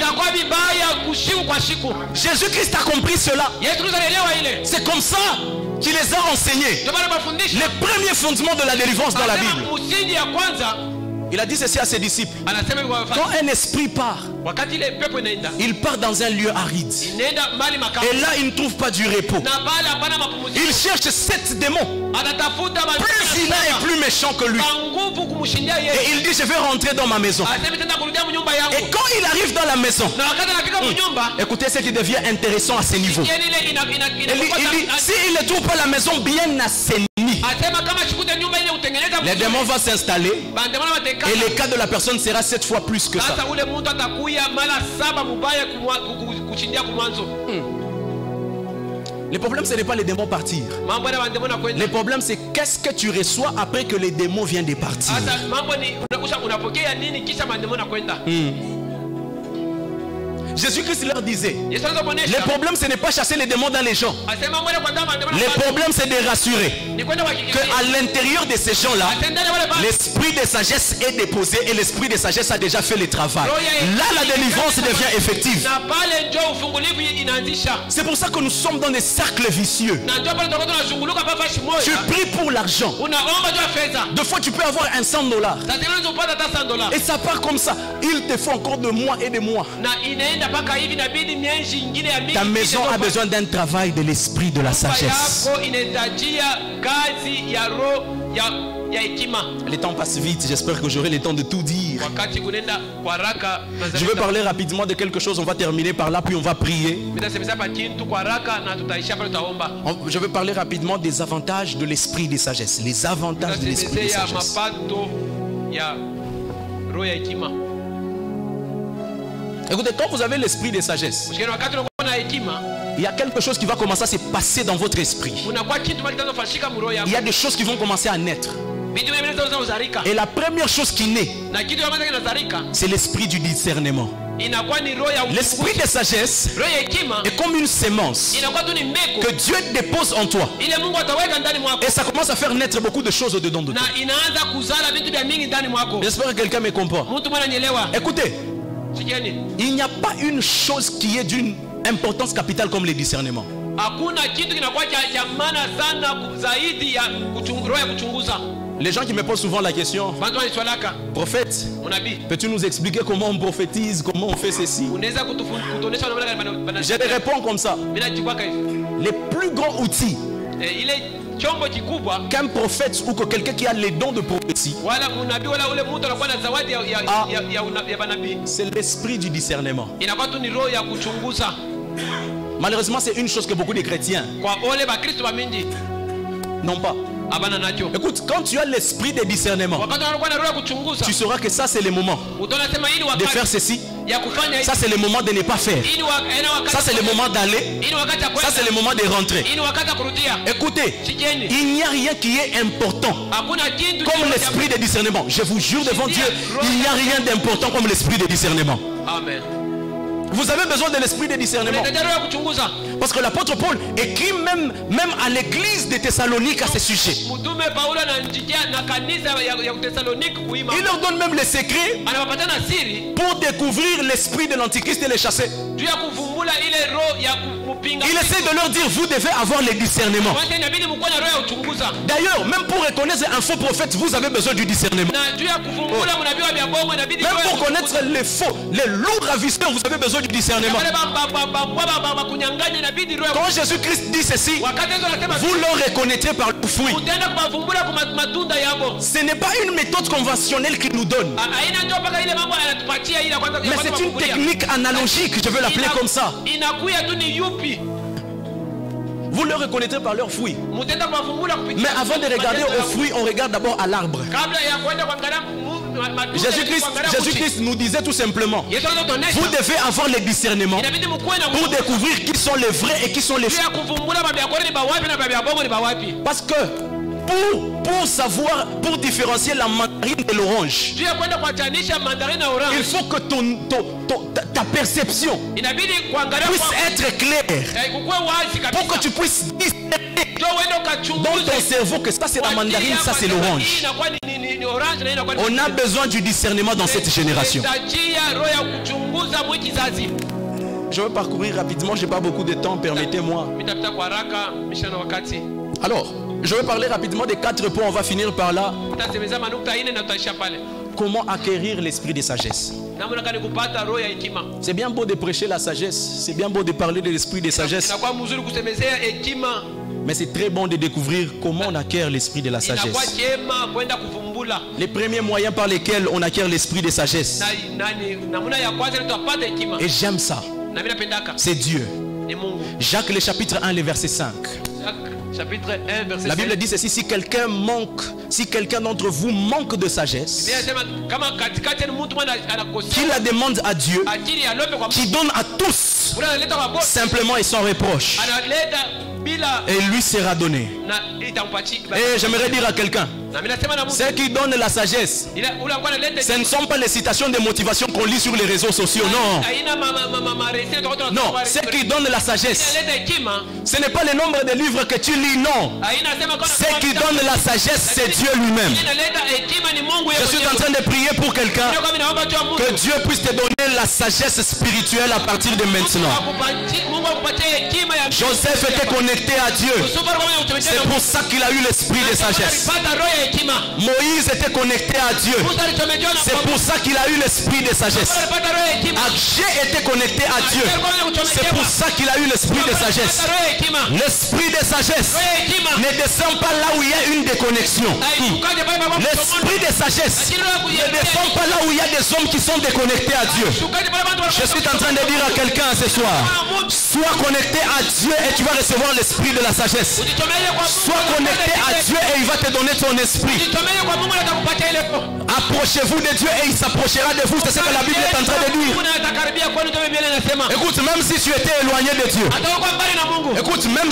Jésus-Christ a compris cela. C'est comme ça qu'il les a enseignés. Les premiers fondements de la délivrance dans la Bible. Il a dit ceci à ses disciples: quand un esprit part, il part dans un lieu aride. Et là, il ne trouve pas du repos. Il cherche 7 démons, plus vilains et plus méchants que lui. Et il dit, je vais rentrer dans ma maison. Et quand il arrive dans la maison, écoutez ce qui devient intéressant à ce niveau. Il dit, s'il ne trouve pas la maison bien assainie, les démons vont s'installer et le cas de la personne sera 7 fois plus que ça. Le problème, ce n'est pas les démons partir. Le problème, c'est qu'est-ce que tu reçois après que les démons viennent de partir. Jésus-Christ leur disait, le problème, ce n'est pas chasser les démons dans les gens. Le problème, c'est de rassurer qu'à l'intérieur de ces gens-là, l'esprit de sagesse est déposé et l'esprit de sagesse a déjà fait le travail. Là, la délivrance devient effective. C'est pour ça que nous sommes dans des cercles vicieux. Tu pries pour l'argent. Deux fois, tu peux avoir un $100. Et ça part comme ça. Il te faut encore de mois et de mois. Ta maison a besoin d'un travail de l'esprit de la sagesse. Le temps passe vite, j'espère que j'aurai le temps de tout dire. Je vais parler rapidement de quelque chose, on va terminer par là, puis on va prier. Je vais parler rapidement des avantages de l'esprit de sagesse. Les avantages de l'esprit de sagesse. Écoutez, quand vous avez l'esprit de sagesse, il y a quelque chose qui va commencer à se passer dans votre esprit. Il y a des choses qui vont commencer à naître. Et la première chose qui naît, c'est l'esprit du discernement. L'esprit de sagesse est comme une sémence que Dieu dépose en toi. Et ça commence à faire naître beaucoup de choses au-dedans de toi. J'espère que quelqu'un me comprend. Écoutez, il n'y a pas une chose qui est d'une importance capitale comme le discernement. Les gens qui me posent souvent la question, prophète, peux-tu nous expliquer comment on prophétise, comment on fait ceci? Je les réponds comme ça. Les plus grands outils qu'un prophète ou que quelqu'un qui a les dons de prophétie, c'est l'esprit du discernement. Malheureusement, c'est une chose que beaucoup de chrétiens n'ont pas. Écoute, quand tu as l'esprit de discernement, tu sauras que ça c'est le moment de faire ceci, ça c'est le moment de ne pas faire, ça c'est le moment d'aller, ça c'est le moment de rentrer. Écoutez, il n'y a rien qui est important comme l'esprit de discernement. Je vous jure devant Dieu, il n'y a rien d'important comme l'esprit de discernement. Amen. Vous avez besoin de l'esprit de discernement. Parce que l'apôtre Paul écrit même à l'église de Thessalonique à ce sujet. Il leur donne même les secrets pour découvrir l'esprit de l'antichrist et les chasser. Il essaie de leur dire, vous devez avoir le discernement. D'ailleurs, même pour reconnaître un faux prophète, vous avez besoin du discernement. Même pour connaître les faux, les lourds ravisseurs, vous avez besoin du discernement. Quand Jésus-Christ dit ceci, vous le reconnaîtrez par le fruit. Ce n'est pas une méthode conventionnelle qu'il nous donne, mais c'est une technique analogique, je veux l'appeler comme ça. Vous le reconnaîtrez par leurs fruits. Mais avant de regarder aux fruits, on regarde d'abord à l'arbre. Jésus-Christ nous disait tout simplement, vous devez avoir le discernement pour découvrir qui sont les vrais et qui sont les faux. Parce que pour savoir, pour différencier la mandarine de l'orange, il faut que ta perception puisse être claire, pour que tu puisses discerner dans ton cerveau que ça c'est la mandarine, ça c'est l'orange. On a besoin du discernement dans cette génération. Je vais parcourir rapidement, je n'ai pas beaucoup de temps, permettez-moi. Alors, je vais parler rapidement des 4 points, on va finir par là. Comment acquérir l'esprit de sagesse? C'est bien beau de prêcher la sagesse, c'est bien beau de parler de l'esprit de sagesse, mais c'est très bon de découvrir comment on acquiert l'esprit de la sagesse. Les premiers moyens par lesquels on acquiert l'esprit de sagesse, et j'aime ça, c'est Dieu. Jacques le chapitre 1, le verset 5. La Bible dit ceci: si quelqu'un d'entre vous manque de sagesse, qu'il la demande à Dieu, qui donne à tous simplement et sans reproche, et lui sera donné. Et j'aimerais dire à quelqu'un, ceux qui donnent la sagesse, ce ne sont pas les citations de motivation qu'on lit sur les réseaux sociaux, non. Non, ceux qui donnent la sagesse, ce n'est pas le nombre de livres que tu lis, non. Ceux qui donnent la sagesse, c'est Dieu lui-même. Je suis en train de prier pour quelqu'un, que Dieu puisse te donner la sagesse spirituelle à partir de maintenant. Joseph était connecté à Dieu, c'est pour ça qu'il a eu l'esprit de sagesse. Moïse était connecté à Dieu, c'est pour ça qu'il a eu l'esprit de sagesse. Agé était connecté à Dieu, c'est pour ça qu'il a eu l'esprit de sagesse. L'esprit de sagesse ne descend pas là où il y a une déconnexion. L'esprit de sagesse ne descend pas là où il y a des hommes qui sont déconnectés à Dieu. Je suis en train de dire à quelqu'un ce soir, sois connecté à Dieu et tu vas recevoir l'esprit de la sagesse. Sois connecté à Dieu et il va te donner son esprit. Approchez-vous de Dieu et il s'approchera de vous. C'est ce que la Bible est en train de dire. Écoute, même si tu étais éloigné de Dieu, écoute, même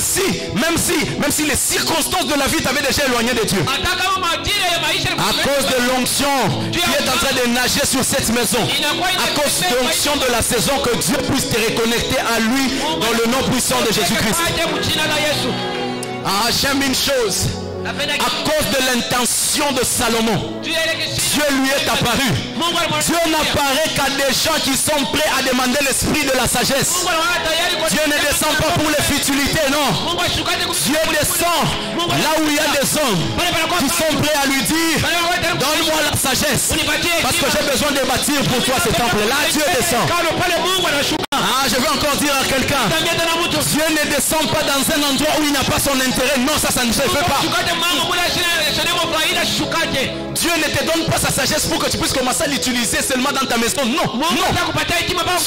si les circonstances de la vie t'avaient déjà éloigné de Dieu, à cause de l'onction qui est en train de nager sur cette maison, à cause de l'onction de la saison, que Dieu puisse te reconnecter à lui dans le nom puissant de Jésus-Christ. Ah, j'aime une chose. À cause de l'intention de Salomon, Dieu lui est apparu. Dieu n'apparaît qu'à des gens qui sont prêts à demander l'esprit de la sagesse. Dieu ne descend pas pour les futilités, non. Dieu descend là où il y a des hommes qui sont prêts à lui dire, donne-moi la sagesse, parce que j'ai besoin de bâtir pour toi ce temple. Là, Dieu descend. Ah, je veux encore dire à quelqu'un, Dieu ne descend pas dans un endroit où il n'a pas son intérêt. Non, ça ne se fait pas. Dieu ne te donne pas sa sagesse pour que tu puisses commencer à l'utiliser seulement dans ta maison. Non, non.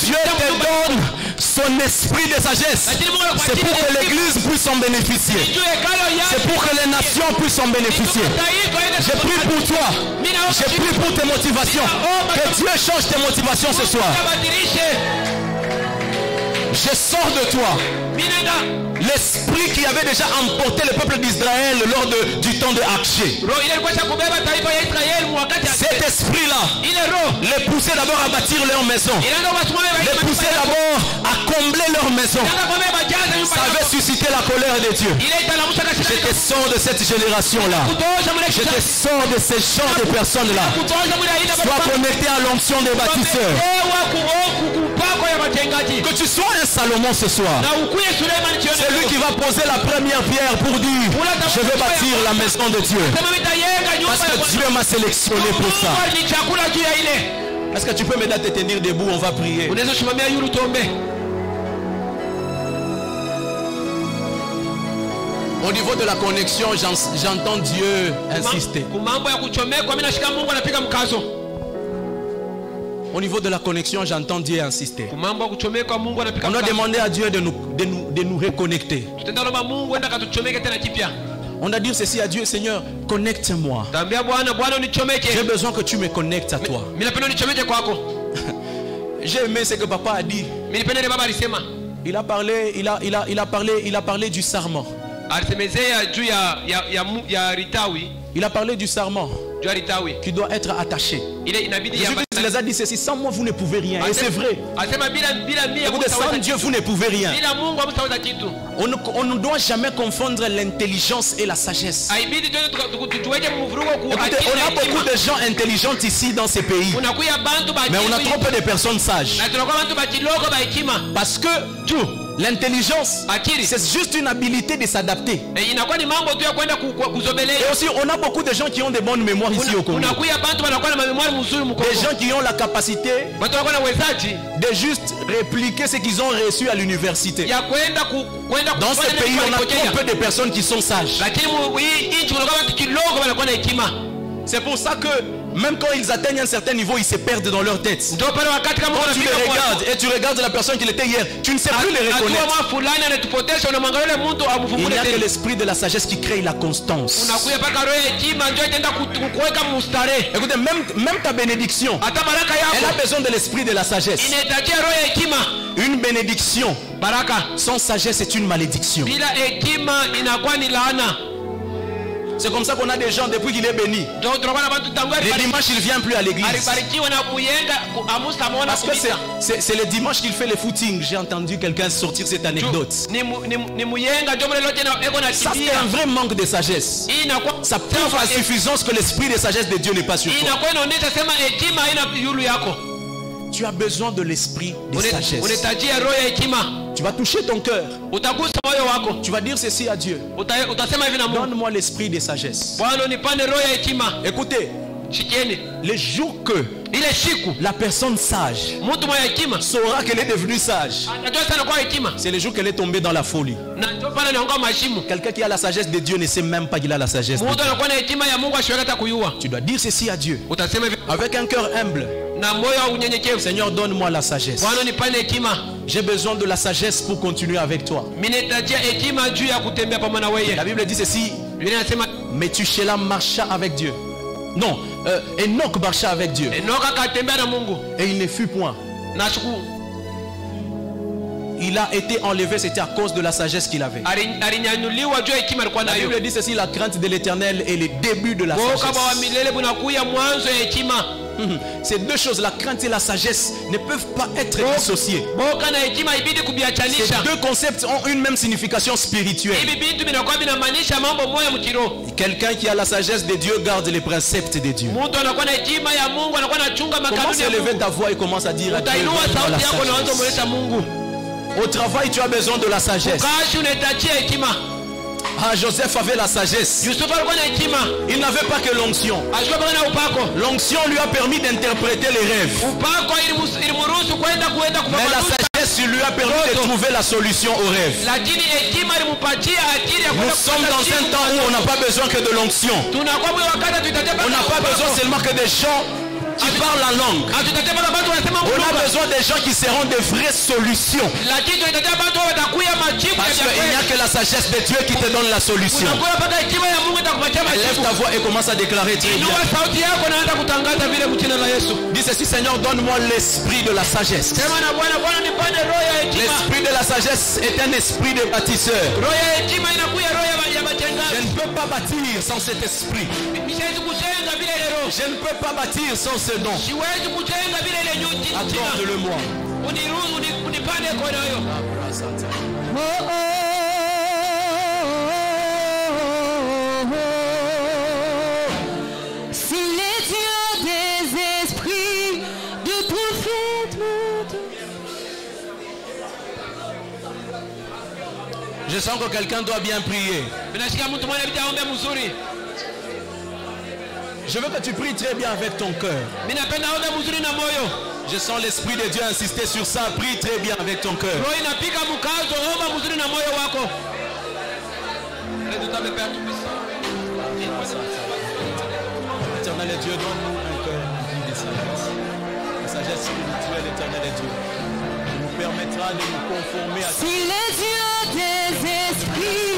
Dieu te donne son esprit de sagesse. C'est pour que l'église puisse en bénéficier. C'est pour que les nations puissent en bénéficier. Je prie pour toi. Je prie pour tes motivations. Que Dieu change tes motivations ce soir. Je sors de toi l'esprit qui avait déjà emporté le peuple d'Israël lors du temps de Akshé. Cet esprit-là les poussait d'abord à bâtir leur maison, les poussait d'abord à combler leur maison. Ça avait suscité la colère de Dieu. Je te sors de cette génération-là. Je te sors de ces genres de personnes-là. Sois connecté à l'onction des bâtisseurs. Que tu sois un Salomon ce soir. C'est lui qui va poser la première pierre pour dire je veux bâtir la maison de Dieu. Parce que Dieu m'a sélectionné pour ça. Est-ce que tu peux m'aider à te tenir debout? On va prier. Au niveau de la connexion, j'entends Dieu insister. Au niveau de la connexion, j'entends Dieu insister. On doit demander à Dieu de nous reconnecter. On doit dire ceci à Dieu: Seigneur, connecte-moi. J'ai besoin que tu me connectes à toi. J'ai aimé ce que papa a dit. Il a parlé du serment. Il a parlé du serment qui doit être attaché. Jésus les a dit ceci: sans moi vous ne pouvez rien. Et c'est vrai. Écoutez, sans Dieu vous ne pouvez rien. On ne doit jamais confondre l'intelligence et la sagesse. Écoutez, on a beaucoup de gens intelligents ici dans ces pays, mais on a trop peu de personnes sages. Parce que l'intelligence, c'est juste une habilité de s'adapter. Et aussi, on a beaucoup de gens qui ont de bonnes mémoires ici au Congo. Des gens qui ont la capacité de juste répliquer ce qu'ils ont reçu à l'université. Dans ce pays, on a trop peu de personnes qui sont sages. C'est pour ça que même quand ils atteignent un certain niveau, ils se perdent dans leur tête. Quand tu les regardes et tu regardes la personne qui était hier, tu ne sais plus les reconnaître. Il n'y a que l'esprit de la sagesse qui crée la constance. Écoutez, même ta bénédiction, elle a besoin de l'esprit de la sagesse. Une bénédiction sans sagesse est une malédiction. C'est comme ça qu'on a des gens depuis qu'il est béni. Les dimanches, il ne vient plus à l'église. Parce que c'est le dimanche qu'il fait les footings. J'ai entendu quelqu'un sortir cette anecdote. Ça, c'est un vrai manque de sagesse. Ça prouve à suffisance que l'esprit de sagesse de Dieu n'est pas sur toi. Tu as besoin de l'esprit de sagesse. Tu vas toucher ton cœur. Tu vas dire ceci à Dieu: donne-moi l'esprit de sagesse. Écoutez, les jours que la personne sage saura qu'elle est devenue sage, c'est le jour qu'elle est tombée dans la folie. Quelqu'un qui a la sagesse de Dieu ne sait même pas qu'il a la sagesse de Dieu. Tu dois dire ceci à Dieu avec un cœur humble: Seigneur, donne-moi la sagesse. J'ai besoin de la sagesse pour continuer avec toi. La Bible dit ceci: Methuselah marcha avec Dieu. Non, Enoch marcha avec Dieu. Et il ne fut point. Il a été enlevé, c'était à cause de la sagesse qu'il avait. La Bible dit ceci: la crainte de l'Éternel est le début de la sagesse. Ces deux choses, la crainte et la sagesse, ne peuvent pas être dissociées. Ces deux concepts ont une même signification spirituelle. Quelqu'un qui a la sagesse de Dieu garde les préceptes de Dieu. Commence à élever ta voix et commence à dire à Dieu: la sagesse. Au travail, tu as besoin de la sagesse. Ah, Joseph avait la sagesse. Il n'avait pas que l'onction. L'onction lui a permis d'interpréter les rêves. Mais la sagesse lui a permis de trouver la solution aux rêves. Nous sommes dans un temps où on n'a pas besoin que de l'onction. On n'a pas besoin seulement que des gens qui parlent la langue. On a besoin des gens qui seront des vraies solutions. Parce qu'il n'y a que la sagesse de Dieu qui te donne la solution. Lève ta voix et commence à déclarer très bien. Dis ceci: Seigneur, donne-moi l'esprit de la sagesse. L'esprit de la sagesse est un esprit de bâtisseur. Je ne peux pas bâtir sans cet esprit. Je ne peux pas bâtir sans ce don. Accorde-le-moi. Si les dieux des esprits de prophètes Je sens que quelqu'un doit bien prier. Je veux que tu pries très bien avec ton cœur. Je sens l'Esprit de Dieu insister sur ça. Prie très bien avec ton cœur. Éternel et Dieu, donne-nous un cœur rempli de sagesse. La sagesse spirituelle, éternel et Dieu, qui nous permettra de nous conformer à si les yeux des esprits